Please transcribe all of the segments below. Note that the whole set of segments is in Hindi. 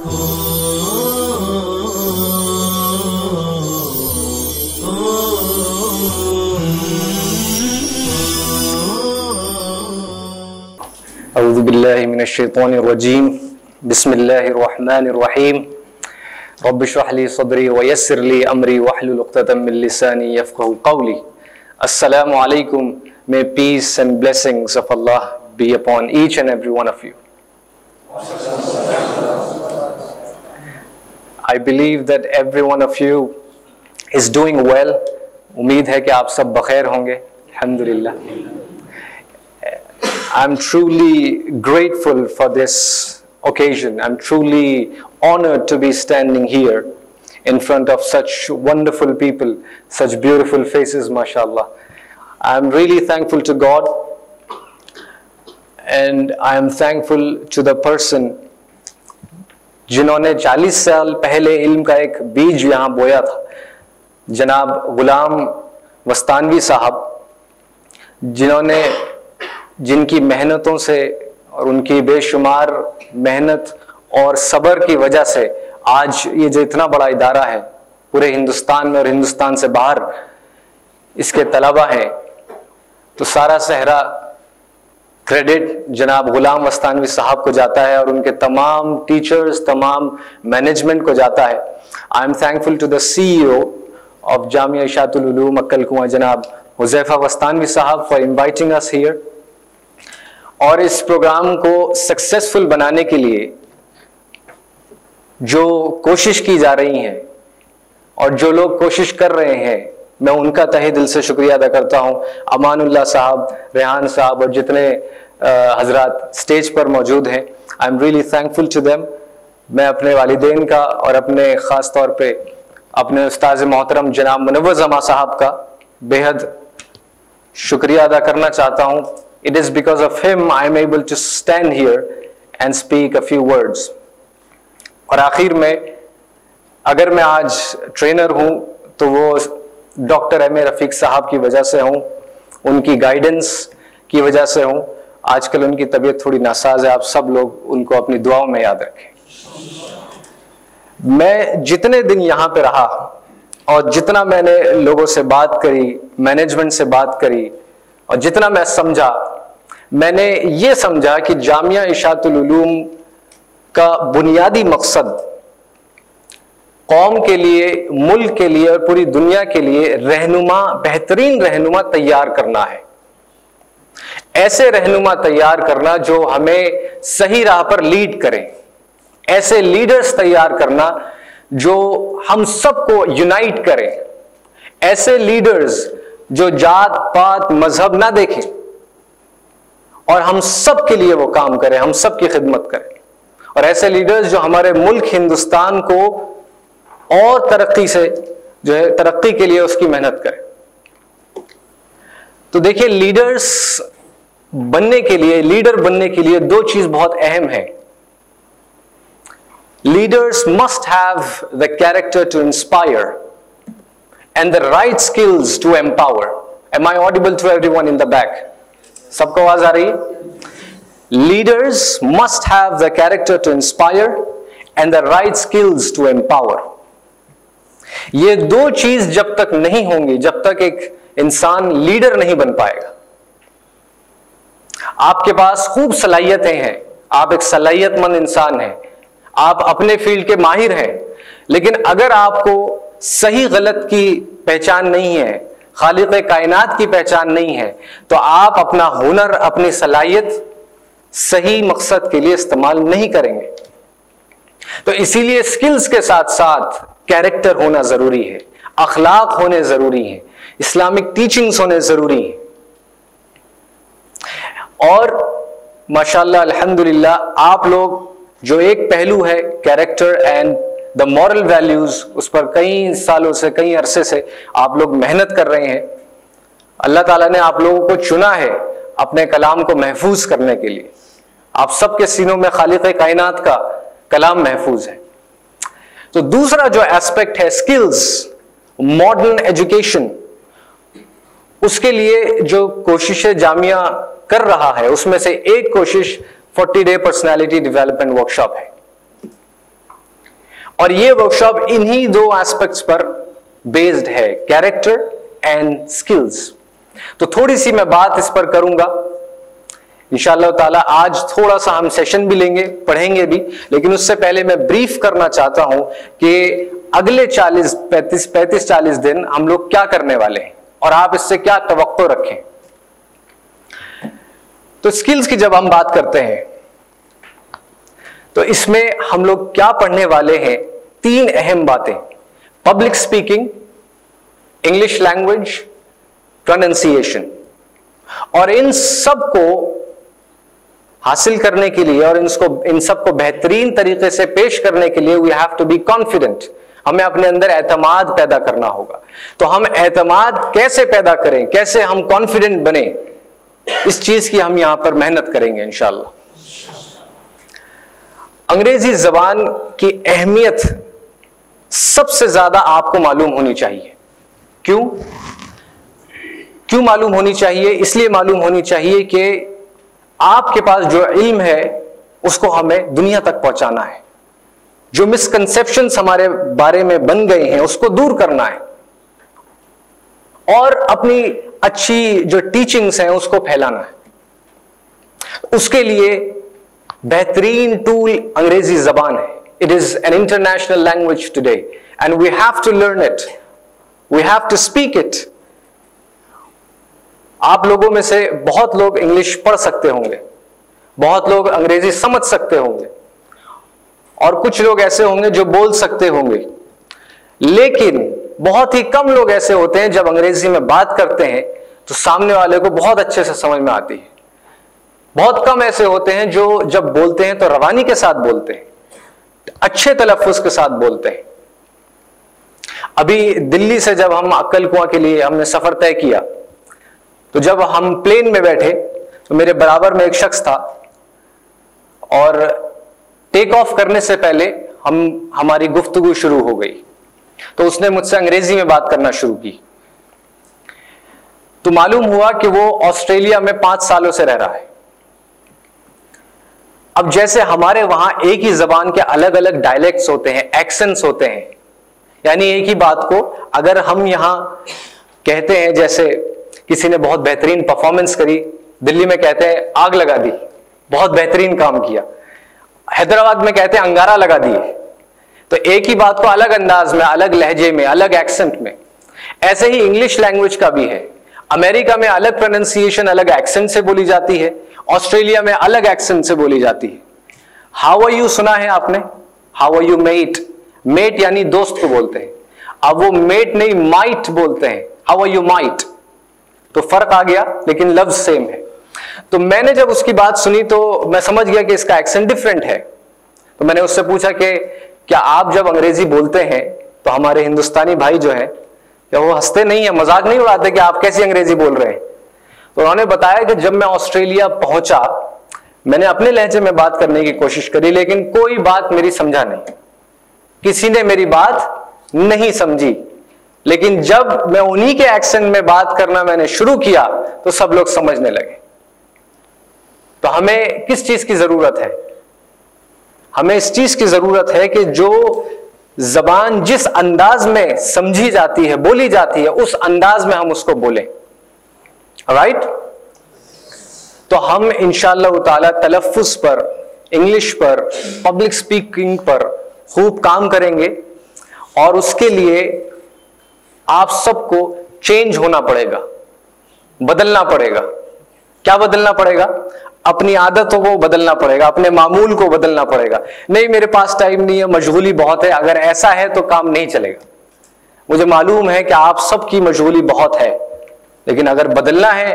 अऊज़ु बिल्लाहि मिनश्शैतानिर्रजीम बिस्मिल्लाहिर्रहमानिर्रहीम रब्बिश्रह ली सदरी व यस्सिर ली अमरी वहलुल उक़्दतम मिन लिसानी यफ़क़हू क़ौली। Assalamu alaikum. May peace and blessings of Allah be upon each and every one of you. I believe that every one of you is doing well. उम्मीद है कि आप सब बखैर होंगे। अल्हम्दुलिल्लाह। I'm truly grateful for this occasion. I'm truly honored to be standing here in front of such wonderful people, such beautiful faces, mashallah. I'm really thankful to God, and I am thankful to the person जिन्होंने 40 साल पहले इल्म का एक बीज यहाँ बोया था, जनाब गुलाम वस्तानवी साहब, जिनकी मेहनतों से और उनकी बेशुमार मेहनत और सब्र की वजह से आज ये जो इतना बड़ा इदारा है पूरे हिंदुस्तान में और हिंदुस्तान से बाहर इसके तलबा हैं, तो सारा सहरा क्रेडिट जनाब गुलाम वस्तानवी साहब को जाता है और उनके तमाम टीचर्स, तमाम मैनेजमेंट को जाता है। I am thankful to the CEO of Jamia Ishaatul Uloom अक्कल कुआं जनाब हुज़ैफा वस्तानवी साहब फॉर इनवाइटिंग अस हियर। और इस प्रोग्राम को सक्सेसफुल बनाने के लिए जो कोशिश की जा रही है और जो लोग कोशिश कर रहे हैं, मैं उनका तहे दिल से शुक्रिया अदा करता हूं। अमानुल्लाह साहब, रेहान साहब और जितने हजरात स्टेज पर मौजूद हैं, I am really thankful to them. मैं अपने वालिदैन का और अपने ख़ास तौर पे अपने उस्ताद मोहतरम जनाब मुनव्वर जमा साहब का बेहद शुक्रिया अदा करना चाहता हूं। It is because of him I am able to stand here and speak a few words. और आखिर में अगर मैं आज ट्रेनर हूं तो वो डॉक्टर एम ए रफीक साहब की वजह से हूं, उनकी गाइडेंस की वजह से हूं। आजकल उनकी तबीयत थोड़ी नासाज है, आप सब लोग उनको अपनी दुआओं में याद रखें। मैं जितने दिन यहाँ पे रहा और जितना मैंने लोगों से बात करी, मैनेजमेंट से बात करी और जितना मैं समझा, मैंने ये समझा कि जामिया इशातुल उलूम का बुनियादी मकसद कौम के लिए, मुल्क के लिए और पूरी दुनिया के लिए रहनुमा, बेहतरीन रहनुमा तैयार करना है। ऐसे रहनुमा तैयार करना जो हमें सही राह पर लीड करें, ऐसे लीडर्स तैयार करना जो हम सबको यूनाइट करें, ऐसे लीडर्स जो जात पात मजहब ना देखें और हम सब के लिए वो काम करें, हम सब की खिदमत करें, और ऐसे लीडर्स जो हमारे मुल्क हिंदुस्तान को और तरक्की से जो है तरक्की के लिए उसकी मेहनत करें। तो देखिए, लीडर बनने के लिए दो चीज बहुत अहम है। Leaders must have the character to inspire and the right skills to empower. Am I audible to everyone in the back? सबको आवाज आ रही है? Leaders must have the character to inspire and the right skills to empower. ये दो चीज जब तक नहीं होंगी, जब तक एक इंसान लीडर नहीं बन पाएगा। आपके पास खूब सलाहियतें हैं, आप एक सलाहियतमंद इंसान हैं, आप अपने फील्ड के माहिर हैं, लेकिन अगर आपको सही गलत की पहचान नहीं है, खालिक कायनात की पहचान नहीं है, तो आप अपना हुनर, अपनी सलाहियत सही मकसद के लिए इस्तेमाल नहीं करेंगे। तो इसीलिए स्किल्स के साथ साथ कैरेक्टर होना जरूरी है, अखलाक होने जरूरी है, इस्लामिक टीचिंग्स होने जरूरी है। और माशाल्लाह अल्हम्दुलिल्लाह, आप लोग जो एक पहलू है character and the moral values, उस पर कई सालों से, कई अरसे से आप लोग मेहनत कर रहे हैं। अल्लाह ताला ने आप लोगों को चुना है अपने कलाम को महफूज करने के लिए। आप सबके सीनों में खालिक कायनात का कलाम महफूज है। तो दूसरा जो एस्पेक्ट है स्किल्स, मॉडर्न एजुकेशन, उसके लिए जो कोशिशें जामिया कर रहा है, उसमें से एक कोशिश 40 डे पर्सनालिटी डेवलपमेंट वर्कशॉप है। और ये वर्कशॉप इन्हीं दो एस्पेक्ट्स पर बेस्ड है, कैरेक्टर एंड स्किल्स। तो थोड़ी सी मैं बात इस पर करूंगा इंशाअल्लाह ताला। आज थोड़ा सा हम सेशन भी लेंगे, पढ़ेंगे भी, लेकिन उससे पहले मैं ब्रीफ करना चाहता हूं कि अगले 35-40 दिन हम लोग क्या करने वाले हैं और आप इससे क्या तवक्को रखें। तो स्किल्स की जब हम बात करते हैं तो इसमें हम लोग क्या पढ़ने वाले हैं, 3 अहम बातें: public speaking, English language, pronunciation. और इन सब को हासिल करने के लिए और इन सबको बेहतरीन तरीके से पेश करने के लिए we have to be confident. हमें अपने अंदर एतमाद पैदा करना होगा। तो हम एतमाद कैसे पैदा करें, कैसे हम कॉन्फिडेंट बने, इस चीज की हम यहां पर मेहनत करेंगे इंशाअल्लाह। अंग्रेजी जबान की अहमियत सबसे ज्यादा आपको मालूम होनी चाहिए। क्यों मालूम होनी चाहिए? इसलिए मालूम होनी चाहिए कि आपके पास जो इल्म है उसको हमें दुनिया तक पहुंचाना है। जो मिसकंसेप्शंस हमारे बारे में बन गए हैं उसको दूर करना है और अपनी अच्छी जो टीचिंग्स हैं उसको फैलाना है। उसके लिए बेहतरीन टूल अंग्रेजी जबान है। It is an international language today and we have to learn it, we have to speak it. आप लोगों में से बहुत लोग इंग्लिश पढ़ सकते होंगे, बहुत लोग अंग्रेजी समझ सकते होंगे और कुछ लोग ऐसे होंगे जो बोल सकते होंगे, लेकिन बहुत ही कम लोग ऐसे होते हैं जब अंग्रेजी में बात करते हैं तो सामने वाले को बहुत अच्छे से समझ में आती है। बहुत कम ऐसे होते हैं जो जब बोलते हैं तो रवानी के साथ बोलते हैं, अच्छे तलफ्फुज के साथ बोलते हैं। अभी दिल्ली से जब हम अक्कल कुआं के लिए हमने सफर तय किया तो जब हम प्लेन में बैठे तो मेरे बराबर में एक शख्स था और टेक ऑफ करने से पहले हमारी गुफ्तगू शुरू हो गई तो उसने मुझसे अंग्रेजी में बात करना शुरू की। तो मालूम हुआ कि वो ऑस्ट्रेलिया में 5 सालों से रह रहा है। अब जैसे हमारे वहां एक ही जबान के अलग अलग डायलेक्ट्स होते हैं, एक्सेंट्स होते हैं, यानी एक ही बात को अगर हम यहां कहते हैं, जैसे किसी ने बहुत बेहतरीन परफॉर्मेंस करी, दिल्ली में कहते हैं आग लगा दी, बहुत बेहतरीन काम किया। हैदराबाद में कहते हैं अंगारा लगा दिए। तो एक ही बात को अलग अंदाज में, अलग लहजे में, अलग एक्सेंट में। ऐसे ही इंग्लिश लैंग्वेज का भी है। अमेरिका में अलग प्रोनाउंसिएशन, अलग एक्सेंट से बोली जाती है, ऑस्ट्रेलिया में अलग एक्सेंट से बोली जाती है। हाउ आर यू सुना है आपने? How are you mate? Mate यानी दोस्त को बोलते हैं। अब वो मेट नहीं माइट बोलते हैं, हाउ आर यू माइट। तो फर्क आ गया लेकिन लफ्ज सेम है। तो मैंने जब उसकी बात सुनी तो मैं समझ गया कि इसका एक्सेंट डिफरेंट है। तो मैंने उससे पूछा कि क्या आप जब अंग्रेजी बोलते हैं तो हमारे हिंदुस्तानी भाई जो हैं क्या वो हंसते नहीं है, मजाक नहीं उड़ाते कि आप कैसी अंग्रेजी बोल रहे हैं? तो उन्होंने बताया कि जब मैं ऑस्ट्रेलिया पहुंचा मैंने अपने लहजे में बात करने की कोशिश करी लेकिन कोई बात मेरी समझा नहीं, किसी ने मेरी बात नहीं समझी। लेकिन जब मैं उन्हीं के एक्सेंट में बात करना मैंने शुरू किया तो सब लोग समझने लगे। तो हमें किस चीज की जरूरत है? हमें इस चीज की जरूरत है कि जो जबान जिस अंदाज में समझी जाती है, बोली जाती है, उस अंदाज में हम उसको बोलें। राइट? तो हम इंशाअल्लाह ताला तलफ्फुज पर, इंग्लिश पर, पब्लिक स्पीकिंग पर खूब काम करेंगे और उसके लिए आप सबको चेंज होना पड़ेगा, बदलना पड़ेगा। क्या बदलना पड़ेगा? अपनी आदतों को बदलना पड़ेगा, अपने मामूल को बदलना पड़ेगा। नहीं मेरे पास टाइम नहीं है, मशगूली बहुत है, अगर ऐसा है तो काम नहीं चलेगा। मुझे मालूम है कि आप सबकी मशगूली बहुत है, लेकिन अगर बदलना है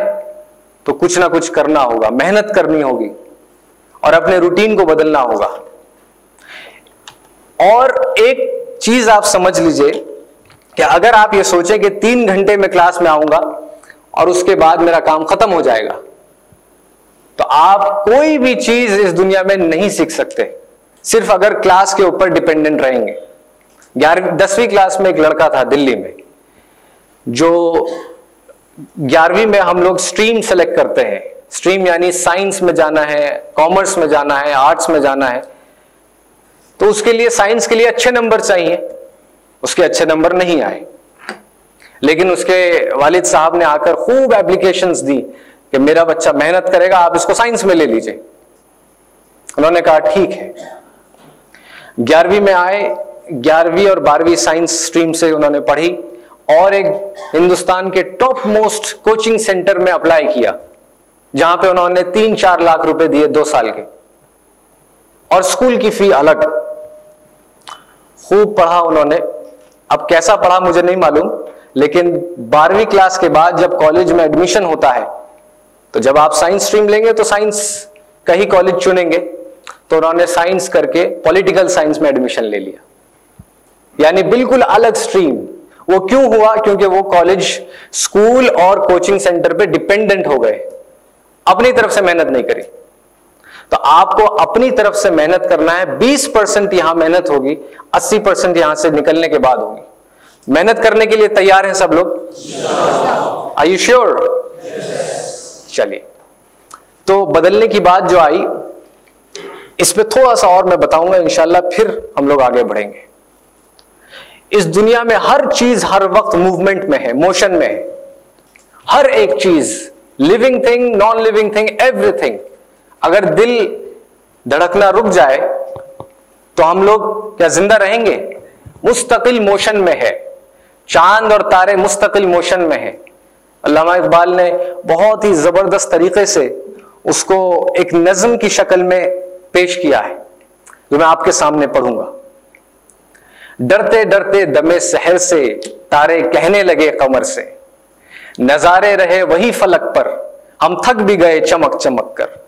तो कुछ ना कुछ करना होगा, मेहनत करनी होगी और अपने रूटीन को बदलना होगा। और एक चीज आप समझ लीजिए कि अगर आप ये सोचें कि 3 घंटे में क्लास में आऊंगा और उसके बाद मेरा काम खत्म हो जाएगा, तो आप कोई भी चीज इस दुनिया में नहीं सीख सकते सिर्फ अगर क्लास के ऊपर डिपेंडेंट रहेंगे। 10वीं क्लास में एक लड़का था दिल्ली में, जो 11वीं में हम लोग स्ट्रीम सेलेक्ट करते हैं। स्ट्रीम यानी साइंस में जाना है, कॉमर्स में जाना है, आर्ट्स में जाना है। तो उसके लिए साइंस के लिए अच्छे नंबर चाहिए, उसके अच्छे नंबर नहीं आए, लेकिन उसके वालिद साहब ने आकर खूब एप्लीकेशंस दी कि मेरा बच्चा मेहनत करेगा, आप इसको साइंस में ले लीजिए। उन्होंने कहा ठीक है। 11वीं में आए, 11वीं और 12वीं साइंस स्ट्रीम से उन्होंने पढ़ी और एक हिंदुस्तान के टॉप मोस्ट कोचिंग सेंटर में अप्लाई किया, जहां पे उन्होंने 3-4 लाख रुपए दिए 2 साल के, और स्कूल की फी अलग। खूब पढ़ा उन्होंने। अब कैसा पढ़ा मुझे नहीं मालूम, लेकिन 12वीं क्लास के बाद जब कॉलेज में एडमिशन होता है, तो जब आप साइंस स्ट्रीम लेंगे तो साइंस का ही कॉलेज चुनेंगे, तो उन्होंने साइंस करके पॉलिटिकल साइंस में एडमिशन ले लिया, यानी बिल्कुल अलग स्ट्रीम। वो क्यों हुआ? क्योंकि वो कॉलेज स्कूल और कोचिंग सेंटर पे डिपेंडेंट हो गए, अपनी तरफ से मेहनत नहीं करी। तो आपको अपनी तरफ से मेहनत करना है। 20% यहां मेहनत होगी, 80% यहां से निकलने के बाद होगी। मेहनत करने के लिए तैयार हैं सब लोग? Are you sure? चलिए, तो बदलने की बात जो आई, इस पे थोड़ा सा और मैं बताऊंगा इंशाल्लाह, फिर हम लोग आगे बढ़ेंगे। इस दुनिया में हर चीज हर वक्त मूवमेंट में है, मोशन में है। हर एक चीज, living thing, non living thing, everything. अगर दिल धड़कना रुक जाए तो हम लोग क्या जिंदा रहेंगे? मुस्तकिल मोशन में है। चांद और तारे मुस्तकिल मोशन में है। अल्लामा इकबाल ने बहुत ही जबरदस्त तरीके से उसको एक नज्म की शक्ल में पेश किया है, जो मैं आपके सामने पढ़ूंगा। डरते डरते दमे सहर से तारे कहने लगे कमर से, नजारे रहे वही फलक पर हम थक भी गए चमक चमक कर।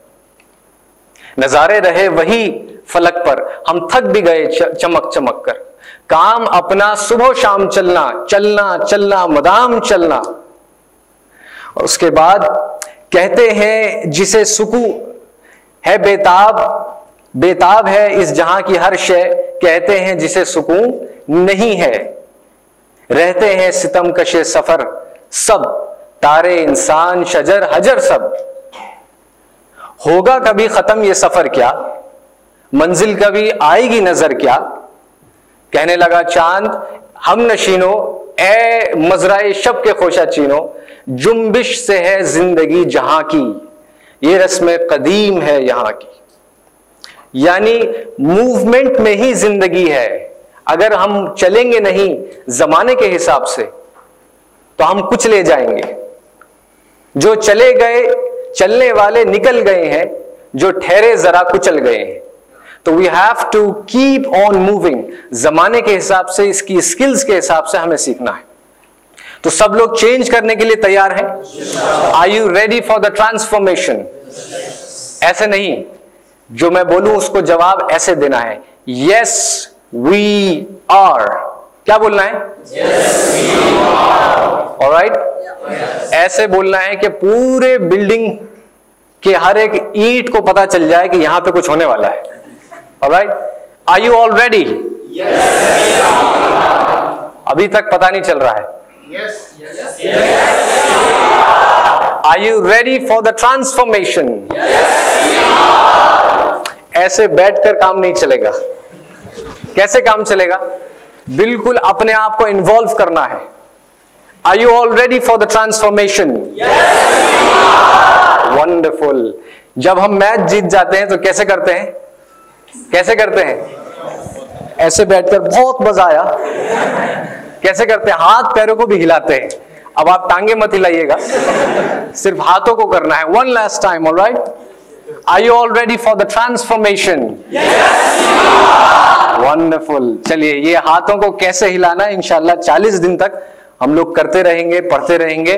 नजारे रहे वही फलक पर हम थक भी गए चमक चमक कर। काम अपना सुबह शाम चलना, चलना चलना मदाम चलना। और उसके बाद कहते हैं जिसे सुकून है बेताब, बेताब है इस जहां की हर शय। कहते हैं जिसे सुकून नहीं है, रहते हैं सितम कशे सफर सब। तारे इंसान शजर हजर सब। होगा कभी खत्म ये सफर क्या, मंजिल कभी आएगी नजर क्या। कहने लगा चांद हम नशीनो, ए मजराए शब के खोशा चीनो। जुम्बिश से है जिंदगी जहां की, ये रस्म कदीम है यहां की। यानी मूवमेंट में ही जिंदगी है। अगर हम चलेंगे नहीं जमाने के हिसाब से तो हम कुछ ले जाएंगे। जो चले गए, चलने वाले निकल गए हैं, जो ठहरे जरा कुचल गए हैं। तो we have to keep on moving. जमाने के हिसाब से, इसकी स्किल्स के हिसाब से हमें सीखना है। तो सब लोग चेंज करने के लिए तैयार हैं? Are you ready for the transformation? ऐसे नहीं, जो मैं बोलूं उसको जवाब ऐसे देना है, यस वी आर। क्या बोलना है? Yes we are. ऑलराइट, ऐसे बोलना है कि पूरे बिल्डिंग के हर एक ईंट को पता चल जाए कि यहां पे कुछ होने वाला है। Alright, are you all ready? Yes. अभी तक पता नहीं चल रहा है। Yes yes yes. Are you ready for the transformation? ऐसे बैठकर काम नहीं चलेगा। कैसे काम चलेगा? बिल्कुल अपने आप को इन्वॉल्व करना है। Are you all ready for the transformation? Wonderful. जब हम मैच जीत जाते हैं तो कैसे करते हैं? कैसे करते हैं? ऐसे बैठकर बहुत मजा आया। कैसे करते हैं? हाथ पैरों को भी हिलाते हैं। अब आप टांगे मत हिलाइएगा, सिर्फ हाथों को करना है। One last time, alright? Are you all ready for the transformation? Yes, wonderful. चलिए, ये हाथों को कैसे हिलाना है इंशाल्लाह 40 दिन तक हम लोग करते रहेंगे, पढ़ते रहेंगे।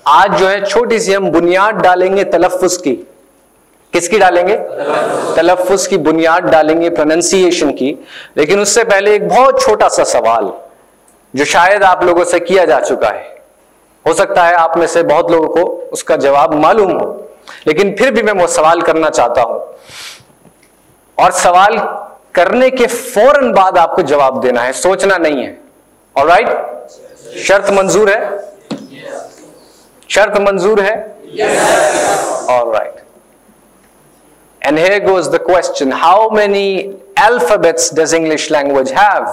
आज जो है छोटी सी हम बुनियाद डालेंगे तलफ्फुज की। किसकी डालेंगे? तलफ्फुज की बुनियाद डालेंगे, प्रोनाउंसिएशन की। लेकिन उससे पहले एक बहुत छोटा सा सवाल जो शायद आप लोगों से किया जा चुका है। हो सकता है आप में से बहुत लोगों को उसका जवाब मालूम हो, लेकिन फिर भी मैं वो सवाल करना चाहता हूं। और सवाल करने के फौरन बाद आपको जवाब देना है, सोचना नहीं है। ऑलराइट? शर्त मंजूर है? शर्त मंजूर है? Alright. And here goes the question, how many alphabets does English language have?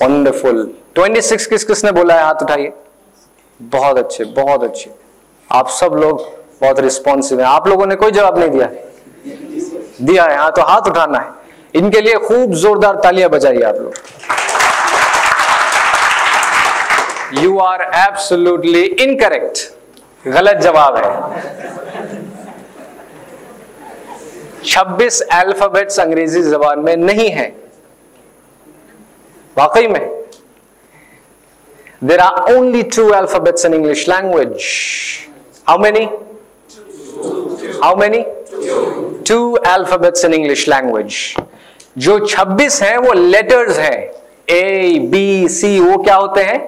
Wonderful. 26 किसने बोला है? हाथ उठाइए। बहुत अच्छे, बहुत अच्छे। आप सब लोग बहुत रिस्पॉन्सिव हैं। आप लोगों ने कोई जवाब नहीं दिया है? हाँ, तो हाथ उठाना है। इनके लिए खूब जोरदार तालियां बजाइए आप लोग। यू आर एब्सोल्युटली इनकरेक्ट, गलत जवाब है। 26 अल्फाबेट्स अंग्रेजी जबान में नहीं है। वाकई में there are only 2 alphabets in English language. How many? How many? 2 alphabets in English language. जो 26 हैं वो लेटर्स हैं, A, B, C, वो क्या होते हैं?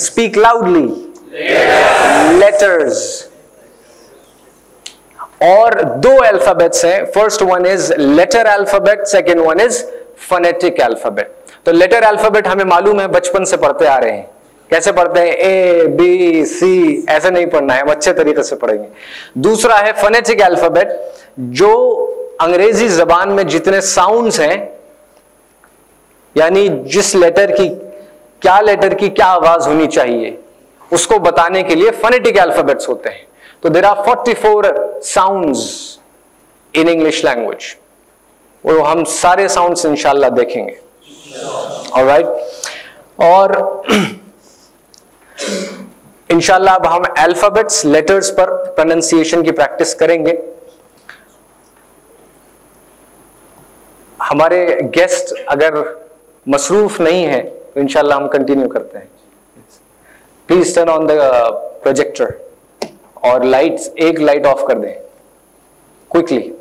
Speak loudly. Letters. और 2 अल्फाबेट्स हैं, first one is letter alphabet, second one is phonetic alphabet. तो लेटर अल्फाबेट हमें मालूम है, बचपन से पढ़ते आ रहे हैं। कैसे पढ़ते हैं? A, B, C, ऐसे नहीं पढ़ना है, हम अच्छे तरीके से पढ़ेंगे। दूसरा है फोनेटिक अल्फाबेट, जो अंग्रेजी जबान में जितने साउंड्स हैं, यानी जिस लेटर की क्या आवाज होनी चाहिए, उसको बताने के लिए फोनेटिक अल्फाबेट्स होते हैं। तो there are 44 sounds in English language, और हम सारे साउंड्स इंशाल्लाह देखेंगे। ऑलराइट, और इंशाल्लाह अब हम अल्फाबेट्स, लेटर्स पर प्रोनाउंसिएशन की प्रैक्टिस करेंगे। हमारे गेस्ट अगर मसरूफ नहीं है तो इंशाल्लाह हम कंटिन्यू करते हैं। Please turn on the projector और लाइट्स, एक लाइट ऑफ कर दें क्विकली।